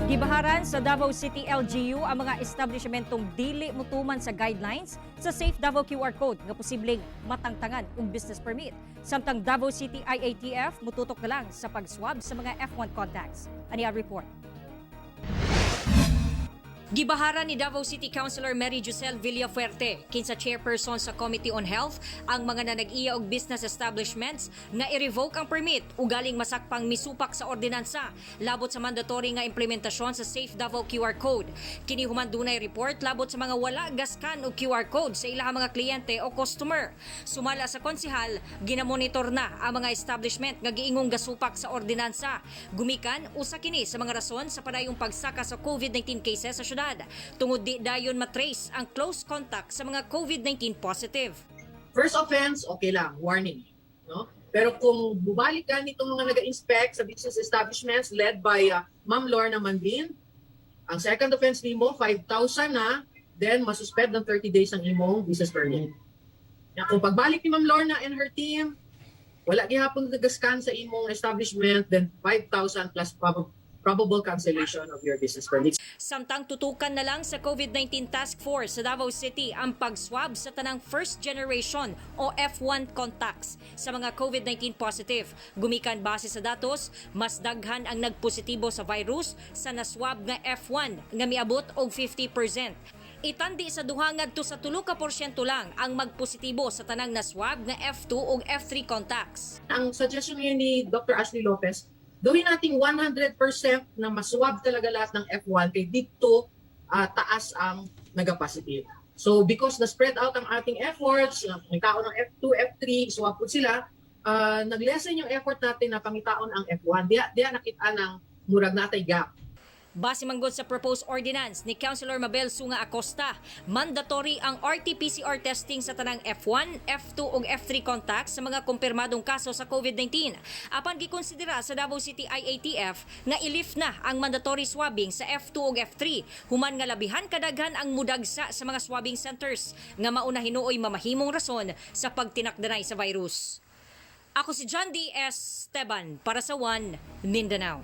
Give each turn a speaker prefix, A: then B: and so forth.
A: Gibaharan sa Davao City LGU ang mga establisyentong dili motuman sa guidelines sa Safe Davao QR code nga posibleng matangtangan og business permit. Samtang Davao City IATF mututok na lang sa pag-swab sa mga F1 contacts. Ani ang report. Gibaharan ni Davao City Councilor Mary Josel Villafuerte, kinsa chairperson sa Committee on Health, ang mga nanag-iya og business establishments nga i-revoke ang permit ugaling masakpang misupak sa ordinansa labot sa mandatory nga implementasyon sa Safe Davao QR code. Kini human dunay report labot sa mga wala gaskan og QR code sa ilahang mga kliyente o customer. Sumala sa konsehal, ginamonitor na ang mga establishment nga giingong gasupak sa ordinansa. Gumikan usa kini sa mga rason sa padayong pagsaka sa COVID-19 cases sa tungod di dayon matrace ang close contact sa mga COVID-19 positive.
B: First offense, okay lang, warning. No? Pero kung bumalik ka nitong mga nag-inspect sa business establishments led by Ma'am Lorna Mandin, ang second offense nimo, 5,000 na, then masuspend ng 30 days ang imong business permit. Kung pagbalik ni Ma'am Lorna and her team, wala gihapon nagaskan sa imong establishment, then 5,000 plus probable cancellation of your business permit.
A: Samtang tutukan na lang sa COVID-19 Task Force sa Davao City ang pag-swab sa tanang first generation o F1 contacts sa mga COVID-19 positive. Gumikan base sa datos, mas daghan ang nagpositibo sa virus sa naswab nga F1 nga miabot og 50%. Itandi sa duha ngadto sa 3% lang ang magpositibo sa tanang naswab nga F2 ug F3 contacts.
B: Ang suggestion ngayon ni Dr. Ashley Lopez, gawin nating 100% na maswab talaga lahat ng F1 kay dito taas ang nag-positive. So because na-spread out ang ating efforts, may tao ng F2, F3, swab po sila, nag-lessen yung effort natin na pangitaon ang F1. Diya nakita ng murag natay gap.
A: Base manggod sa proposed ordinance ni Councilor Mabel Sunga Acosta, mandatory ang RT-PCR testing sa tanang F1, F2 ug F3 contacts sa mga kumpirmadong kaso sa COVID-19. Apan gikonsidera sa Davao City IATF nga i-lift na ang mandatory swabbing sa F2 ug F3 human nga labihan kadaghan ang mudagsa sa mga swabbing centers nga mauna hinuoy mamahimong rason sa pagtinakdanay sa virus. Ako si John D. Esteban para sa One Mindanao.